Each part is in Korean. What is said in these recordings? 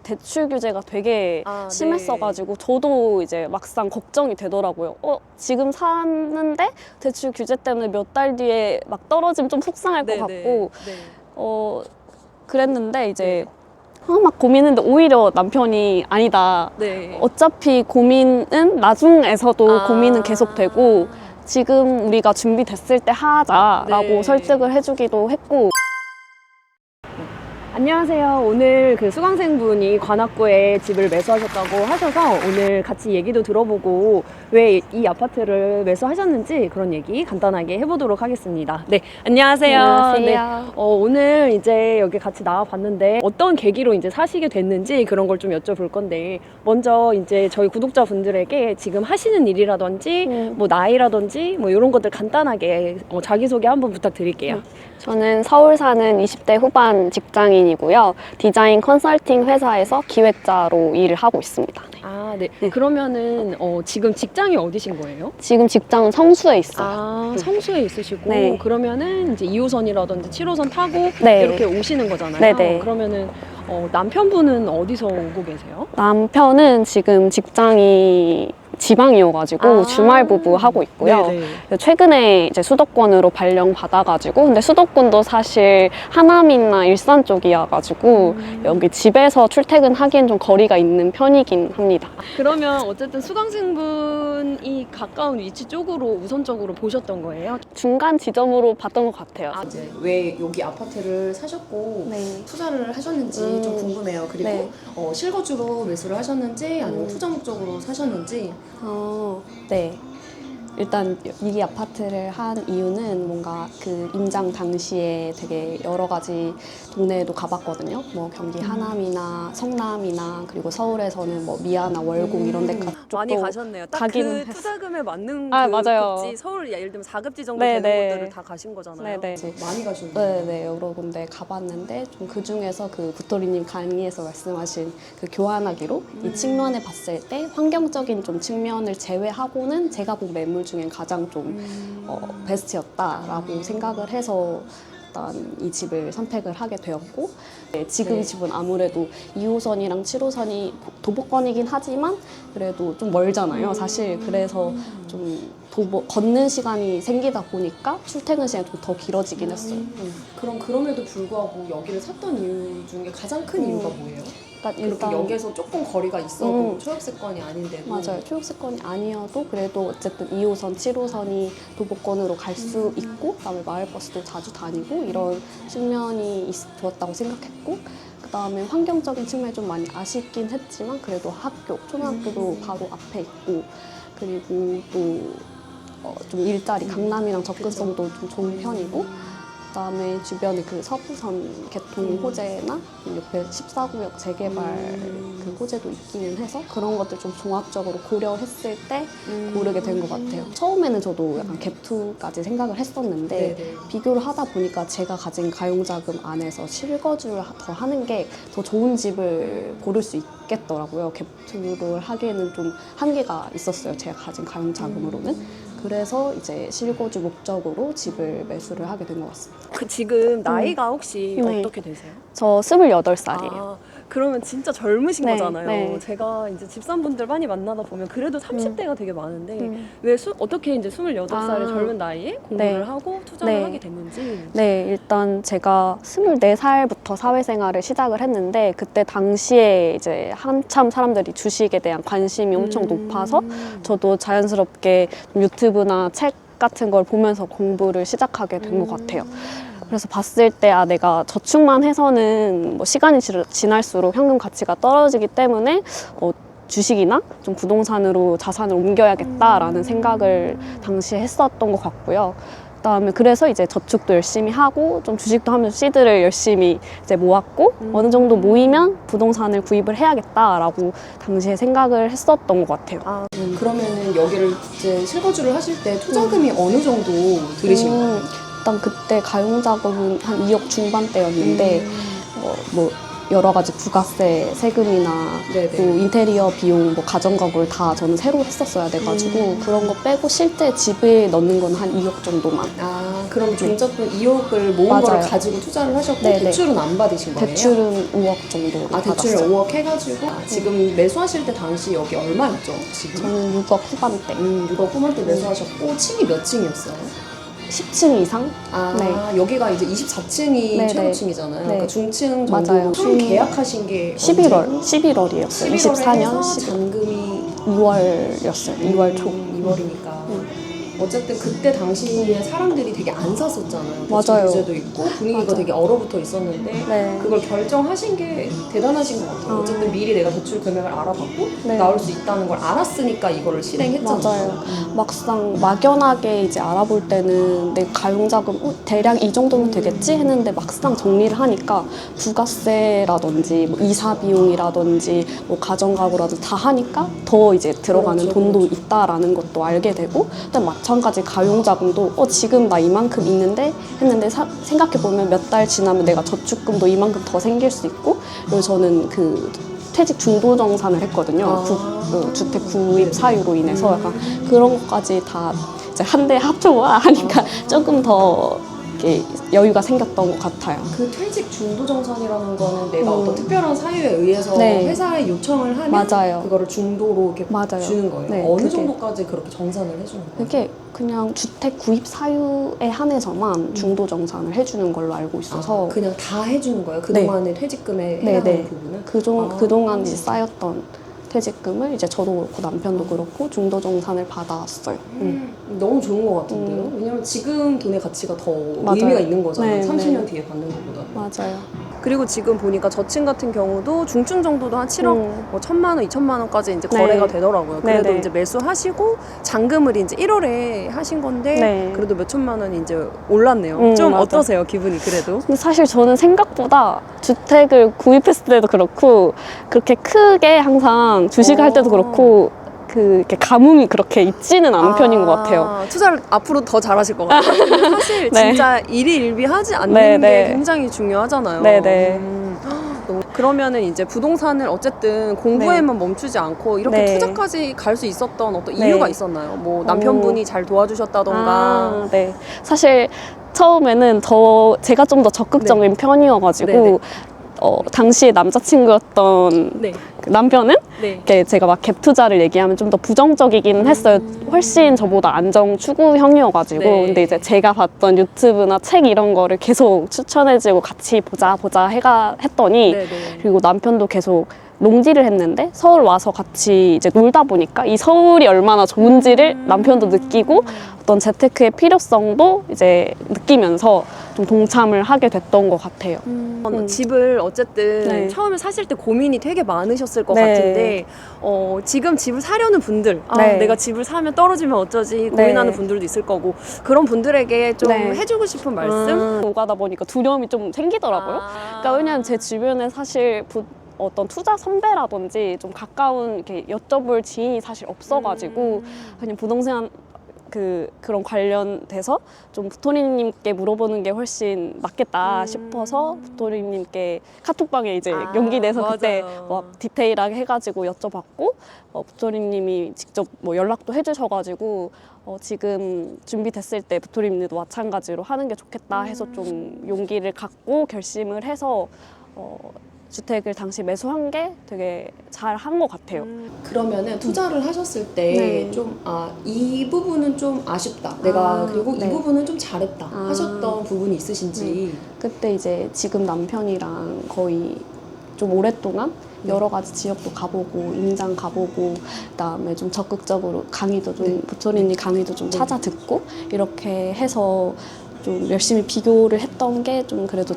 대출 규제가 되게 네. 심했어가지고 저도 이제 막상 걱정이 되더라고요. 지금 샀는데 대출 규제 때문에 몇 달 뒤에 막 떨어지면 좀 속상할 것 같고 그랬는데 이제 막 고민했는데 오히려 남편이 아니다. 어차피 고민은 나중에서도 고민은 계속되고 지금 우리가 준비됐을 때 하자라고 설득을 해주기도 했고. 안녕하세요. 오늘 그 수강생분이 관악구에 집을 매수하셨다고 하셔서 오늘 같이 얘기도 들어보고 왜 이 아파트를 매수하셨는지 그런 얘기 간단하게 해보도록 하겠습니다. 네, 안녕하세요. 안녕하세요. 네, 오늘 이제 여기 같이 나와봤는데 어떤 계기로 이제 사시게 됐는지 그런 걸 좀 여쭤볼 건데 먼저 이제 저희 구독자분들에게 지금 하시는 일이라든지 뭐 나이라든지 뭐 이런 것들 간단하게 자기소개 한번 부탁드릴게요. 저는 서울 사는 20대 후반 직장인이고요. 디자인 컨설팅 회사에서 기획자로 일을 하고 있습니다. 네. 그러면은 지금 직장이 어디신 거예요? 지금 직장은 성수에 있어요. 성수에 있으시고 네. 그러면은 이제 2호선이라든지 7호선 타고 네. 이렇게 오시는 거잖아요. 네네. 그러면은 남편분은 어디서 오고 계세요? 남편은 지금 직장이 지방이어가지고 주말 부부 하고 있고요. 네네. 최근에 이제 수도권으로 발령 받아가지고 근데 수도권도 사실 하남이나 일산 쪽이어가지고 여기 집에서 출퇴근하기엔 좀 거리가 있는 편이긴 합니다. 그러면 어쨌든 수강생분이 가까운 위치 쪽으로 우선적으로 보셨던 거예요? 중간 지점으로 봤던 것 같아요. 이제 왜 여기 아파트를 사셨고 투자를 하셨는지 좀 궁금해요. 그리고 실거주로 매수를 하셨는지 아니면 투자 목적으로 사셨는지. 네. 일단 이 아파트를 한 이유는 뭔가 그 임장 당시에 되게 여러 가지 동네에도 가봤거든요. 뭐 경기 하남이나 성남이나 그리고 서울에서는 뭐 미아나 월곡 이런 데까지 많이 가셨네요. 딱 가기는 그 투자금에 맞는 맞아요. 급지, 서울 예를 들면 4급지 정도 네네. 되는 곳들을 다 가신 거잖아요. 네네. 많이 가셨네요. 네, 여러 군데 가봤는데 좀 그 중에서 그 부토리님 강의에서 말씀하신 그 교환하기로 이 측면에 봤을 때 환경적인 좀 측면을 제외하고는 제가 본 매물 중엔 가장 좀 베스트였다라고 생각을 해서 일단 이 집을 선택을 하게 되었고 지금 집은 아무래도 2호선이랑 7호선이 도보권이긴 하지만 그래도 좀 멀잖아요 사실. 그래서 좀 걷는 시간이 생기다 보니까 출퇴근 시간이 좀 더 길어지긴 했어요. 그럼 그럼에도 불구하고 여기를 샀던 이유 중에 가장 큰 이유가 뭐예요? 그러니까 일단 역에서 조금 거리가 있어도 초역세권이 아닌데도. 맞아요. 초역세권이 아니어도 그래도 어쨌든 2호선, 7호선이 도보권으로 갈 수 있고 그다음에 마을버스도 자주 다니고 이런 측면이 좋았다고 생각했고 그다음에 환경적인 측면이 좀 많이 아쉽긴 했지만 그래도 학교, 초등학교도 바로 앞에 있고 그리고 또 좀 일자리, 강남이랑 접근성도 좀 좋은 편이고 그다음에 주변에 그 서부선 개통 호재나 옆에 14구역 재개발 그 호재도 있기는 해서 그런 것들 좀 종합적으로 고려했을 때 고르게 된 것 같아요. 처음에는 저도 약간 갭2까지 생각을 했었는데 비교를 하다 보니까 제가 가진 가용자금 안에서 실거주를 더 하는 게 더 좋은 집을 고를 수 있겠더라고요. 갭2를 하기에는 좀 한계가 있었어요. 제가 가진 가용자금으로는. 그래서 이제 실거주 목적으로 집을 매수를 하게 된 것 같습니다. 지금 나이가 혹시 네. 어떻게 되세요? 저 28살이에요. 그러면 진짜 젊으신 네, 거잖아요. 네. 제가 이제 집산분들 많이 만나다 보면 그래도 30대가 되게 많은데 어떻게 이제 28살의 젊은 나이에 공부를 하고 투자를 하게 됐는지. 네, 일단 제가 24살부터 사회생활을 시작을 했는데 그때 당시에 이제 한참 사람들이 주식에 대한 관심이 엄청 높아서 저도 자연스럽게 유튜브나 책 같은 걸 보면서 공부를 시작하게 된 것 같아요. 그래서 봤을 때 내가 저축만 해서는 뭐 시간이 지날수록 현금 가치가 떨어지기 때문에 주식이나 좀 부동산으로 자산을 옮겨야겠다라는 생각을 당시에 했었던 것 같고요. 그다음에 그래서 이제 저축도 열심히 하고 좀 주식도 하면서 시드를 열심히 이제 모았고 어느 정도 모이면 부동산을 구입을 해야겠다라고 당시에 생각을 했었던 것 같아요. 그러면은 여기를 이제 실거주를 하실 때 투자금이 어느 정도 들으신 거예요? 일단 그때 가용자금은 한 2억 중반대였는데 뭐 여러 가지 부가세, 세금이나 또 인테리어 비용, 뭐 가전가구를 다 저는 새로 했었어야 돼가지고 그런 거 빼고 실제 집에 넣는 건 한 2억 정도만 그럼 종잣돈 2억을 모은 맞아요. 거를 가지고 투자를 하셨고 네네. 대출은 안 받으신 거예요? 대출은 5억 정도 대출을 받았어요. 5억 해가지고 지금 매수하실 때 당시 여기 얼마였죠? 지금? 저는 6억 후반대. 6억 후반대 매수하셨고 층이 몇 층이었어요? 10층 이상? 네. 여기가 이제 24층이 네네. 최고층이잖아요. 네. 그러니까 중층 맞아요. 정도로 처음 계약하신 게 11월이었어요. 24년 잔금이 2월이었어요. 2월 초. 2월이니까. 어쨌든 그때 당시에 사람들이 되게 안 샀었잖아요. 맞아요. 규제도 있고 분위기가 맞아. 되게 얼어붙어 있었는데 네. 그걸 결정하신 게 대단하신 것 같아요. 아. 어쨌든 미리 내가 대출 금액을 알아봤고 네. 나올 수 있다는 걸 알았으니까 이거를 실행했잖아요. 맞아요. 막상 막연하게 이제 알아볼 때는 내 가용자금 대략 이 정도면 되겠지 했는데 막상 정리를 하니까 부가세라든지 뭐 이사 비용이라든지 뭐 가정가구라든지 다 하니까 더 이제 들어가는 그렇죠, 돈도 그렇죠. 있다라는 것도 알게 되고 또 마찬가지 가용자금도 지금 나 이만큼 있는데 했는데 생각해보면 몇 달 지나면 내가 저축금도 이만큼 더 생길 수 있고 그리고 저는 그 퇴직 중도정산을 했거든요. 주택 구입 사유로 인해서 약간 그런 것까지 다 이제 한데 합쳐하니까 조금 더 이렇게 여유가 생겼던 것 같아요. 그 퇴직 중도정산이라는 거는 내가 어떤 특별한 사유에 의해서 네. 회사에 요청을 하면 맞아요. 그거를 중도로 이렇게 맞아요. 주는 거예요. 네, 어느 그게- 정도까지 그렇게 정산을 해주는 거예요? 그게 그냥 주택 구입 사유에 한해서만 중도정산을 해주는 걸로 알고 있어서 그냥 다 해주는 거예요? 그동안의 퇴직금에 네, 해당하는 네. 부분은? 그동안 이제 쌓였던 퇴직금을 이제 저도 그렇고 남편도 그렇고 중도정산을 받았어요. 너무 좋은 것 같은데요? 왜냐면 지금 돈의 가치가 더 맞아요. 의미가 있는 거잖아요. 네, 30년 네. 뒤에 받는 것보다. 맞아요. 그리고 지금 보니까 저층 같은 경우도 중층 정도도 한 7억, 뭐 1,000만 원, 2천만 원까지 이제 네. 거래가 되더라고요. 그래도 네네. 이제 매수하시고 잔금을 이제 1월에 하신 건데 네. 그래도 몇 천만 원이 이제 올랐네요. 좀 맞아. 어떠세요, 기분이 그래도? 근데 사실 저는 생각보다 주택을 구입했을 때도 그렇고 그렇게 크게 항상 주식을 할 때도 그렇고 이렇게 가뭄이 그렇게 있지는 않은 편인 것 같아요. 투자를 앞으로 더 잘하실 것 같아요. 근데 사실 네. 진짜 일희일비하지 않는 네, 게 네. 굉장히 중요하잖아요. 네네. 그러면은 이제 부동산을 어쨌든 공부에만 멈추지 않고 이렇게 네. 투자까지 갈 수 있었던 어떤 네. 이유가 있었나요? 뭐 남편분이 잘 도와주셨다던가. 네. 사실 처음에는 제가 좀 더 적극적인 편이어가지고 네네. 당시에 남자친구였던 네. 그 남편은 네. 이렇게 제가 막 갭 투자를 얘기하면 좀 더 부정적이기는 했어요. 훨씬 저보다 안정 추구형이어가지고. 네. 근데 이제 제가 봤던 유튜브나 책 이런 거를 계속 추천해주고 같이 보자 했더니 네네. 그리고 남편도 계속 농지를 했는데 서울 와서 같이 이제 놀다 보니까 이 서울이 얼마나 좋은지를 남편도 느끼고 어떤 재테크의 필요성도 이제 느끼면서 좀 동참을 하게 됐던 것 같아요. 집을 어쨌든 네. 처음에 사실 때 고민이 되게 많으셨을 것 네. 같은데 지금 집을 사려는 분들 네. 내가 집을 사면 떨어지면 어쩌지 고민하는 네. 분들도 있을 거고 그런 분들에게 좀 네. 해주고 싶은 말씀? 오가다 보니까 두려움이 좀 생기더라고요. 그러니까 왜냐하면 제 주변에 사실 어떤 투자 선배라든지 좀 가까운 이렇게 여쭤볼 지인이 사실 없어가지고 그냥 부동산 그런 관련돼서 좀 부토리님께 물어보는 게 훨씬 낫겠다 싶어서 부토리님께 카톡방에 이제 용기 내서 그때 막 디테일하게 해가지고 여쭤봤고 부토리님이 직접 뭐 연락도 해주셔가지고 지금 준비됐을 때 부토리님도 마찬가지로 하는 게 좋겠다 해서 좀 용기를 갖고 결심을 해서 주택을 당시 매수한 게 되게 잘 한 것 같아요. 그러면은 투자를 하셨을 때 네. 좀 이 부분은 좀 아쉽다. 내가 그리고 네. 이 부분은 좀 잘했다 하셨던 부분이 있으신지. 그때 이제 지금 남편이랑 거의 좀 오랫동안 여러 가지 지역도 가보고 임장 가보고 그다음에 좀 적극적으로 강의도 좀 부토리님 강의도 좀 찾아 듣고 이렇게 해서 좀 열심히 비교를 했던 게 좀 그래도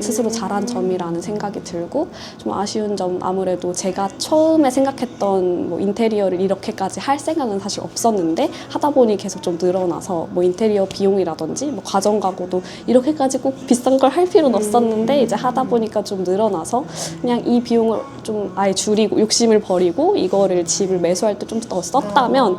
스스로 잘한 점이라는 생각이 들고 좀 아쉬운 점 아무래도 제가 처음에 생각했던 뭐 인테리어를 이렇게까지 할 생각은 사실 없었는데 하다 보니 계속 좀 늘어나서 뭐 인테리어 비용이라든지 뭐 가전 가구도 이렇게까지 꼭 비싼 걸 할 필요는 없었는데 이제 하다 보니까 좀 늘어나서 그냥 이 비용을 좀 아예 줄이고 욕심을 버리고 이거를 집을 매수할 때 좀 더 썼다면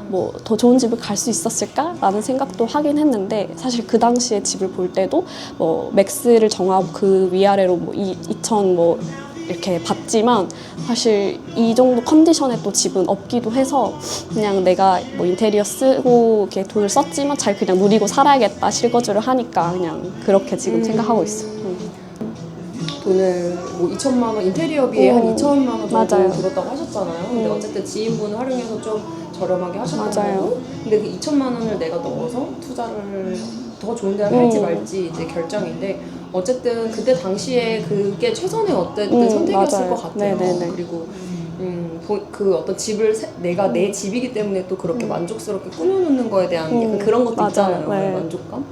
뭐 더 좋은 집을 갈 수 있었을까라는 생각도 하긴 했는데 사실 그 당시에 집을 볼 때도 뭐 맥스를 정하고 그 위아래로 뭐 2000 뭐 이렇게 받지만 사실 이 정도 컨디션의 또 집은 없기도 해서 그냥 내가 뭐 인테리어 쓰고 이렇게 돈을 썼지만 잘 그냥 누리고 살아야겠다 실거주를 하니까 그냥 그렇게 지금 생각하고 있어요. 돈을 뭐 2천만 원 인테리어비에 한 2천만 원 정도 맞아요. 들었다고 하셨잖아요. 근데 어쨌든 지인분 활용해서 좀 저렴하게 하셨던 맞아요. 거고, 근데 그 2천만 원을 내가 넣어서 투자를 더 좋은 데를 할지 말지 이제 결정인데, 어쨌든 그때 당시에 그게 최선의 어쨌든 선택이었을 맞아요. 것 같아요. 네네네. 그리고 그 어떤 집을 내가 내 집이기 때문에 또 그렇게 만족스럽게 꾸며놓는 거에 대한 약간 그런 것도 맞아요. 있잖아요. 네. 만족감?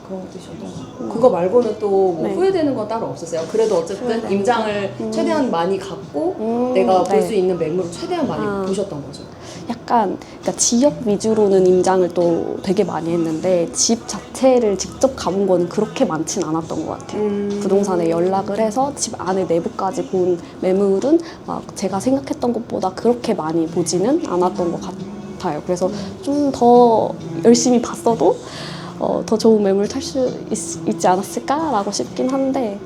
그런 것도 있었던 것 같고, 그거 말고는 또 뭐 네. 후회되는 건 따로 없었어요. 그래도 어쨌든 임장을 최대한 많이 갖고 내가 볼 네. 수 있는 매물을 최대한 많이 보셨던 거죠. 약간 그러니까 지역 위주로는 임장을 또 되게 많이 했는데 집 자체를 직접 가본 거는 그렇게 많진 않았던 것 같아요. 부동산에 연락을 해서 집 안에 내부까지 본 매물은 막 제가 생각했던 것보다 그렇게 많이 보지는 않았던 것 같아요. 그래서 좀 더 열심히 봤어도 더 좋은 매물 탈 수 있지 않았을까라고 싶긴 한데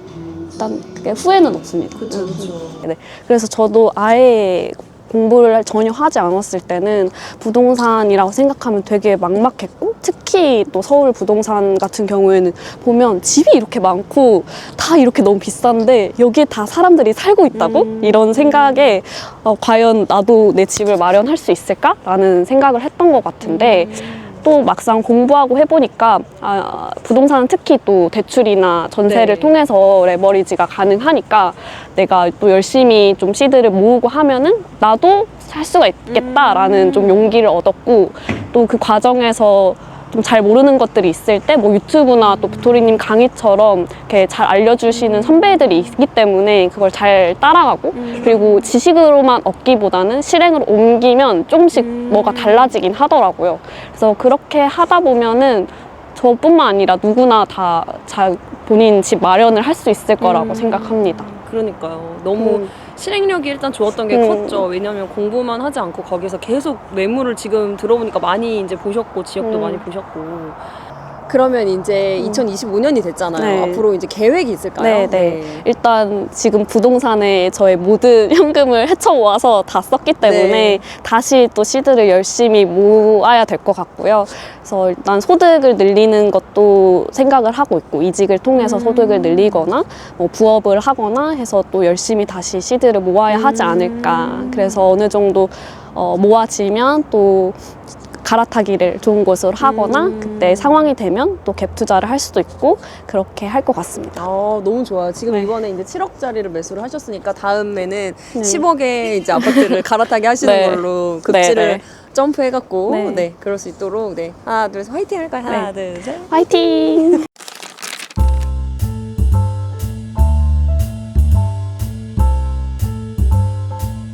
일단 그게 후회는 없습니다. 그렇죠, 그렇죠. 네. 그래서 저도 아예 공부를 전혀 하지 않았을 때는 부동산이라고 생각하면 되게 막막했고, 특히 또 서울 부동산 같은 경우에는 보면 집이 이렇게 많고 다 이렇게 너무 비싼데 여기에 다 사람들이 살고 있다고? 이런 생각에 과연 나도 내 집을 마련할 수 있을까라는 생각을 했던 것 같은데 또 막상 공부하고 해보니까 부동산은 특히 또 대출이나 전세를 네. 통해서 레버리지가 가능하니까 내가 또 열심히 좀 시드를 모으고 하면은 나도 살 수가 있겠다라는 좀 용기를 얻었고, 또 그 과정에서 좀 잘 모르는 것들이 있을 때 뭐 유튜브나 또 부토리님 강의처럼 이렇게 잘 알려주시는 선배들이 있기 때문에 그걸 잘 따라가고, 그리고 지식으로만 얻기보다는 실행으로 옮기면 조금씩 뭐가 달라지긴 하더라고요. 그래서 그렇게 하다 보면은 저뿐만 아니라 누구나 다 본인 집 마련을 할 수 있을 거라고 생각합니다. 그러니까요. 너무 실행력이 일단 좋았던 게 컸죠. 왜냐면 공부만 하지 않고 거기서 계속 매물을 지금 들어보니까 많이 이제 보셨고, 지역도 많이 보셨고. 그러면 이제 2025년이 됐잖아요. 네. 앞으로 이제 계획이 있을까요? 네, 네. 일단 지금 부동산에 저의 모든 현금을 헤쳐 모아서 다 썼기 때문에 네. 다시 또 시드를 열심히 모아야 될 것 같고요. 그래서 일단 소득을 늘리는 것도 생각을 하고 있고, 이직을 통해서 소득을 늘리거나 뭐 부업을 하거나 해서 또 열심히 다시 시드를 모아야 하지 않을까. 그래서 어느 정도 모아지면 또 갈아타기를 좋은 곳으로 하거나 그때 상황이 되면 또 갭 투자를 할 수도 있고 그렇게 할 것 같습니다. 너무 좋아요. 지금 이번에 이제 7억짜리를 매수를 하셨으니까 다음에는 10억의 이제 아파트를 갈아타게 하시는 네. 걸로 급지를 네, 네. 점프해갖고 네. 네, 그럴 수 있도록 하나 둘 셋 화이팅 할까요? 하나 둘 셋. 화이팅!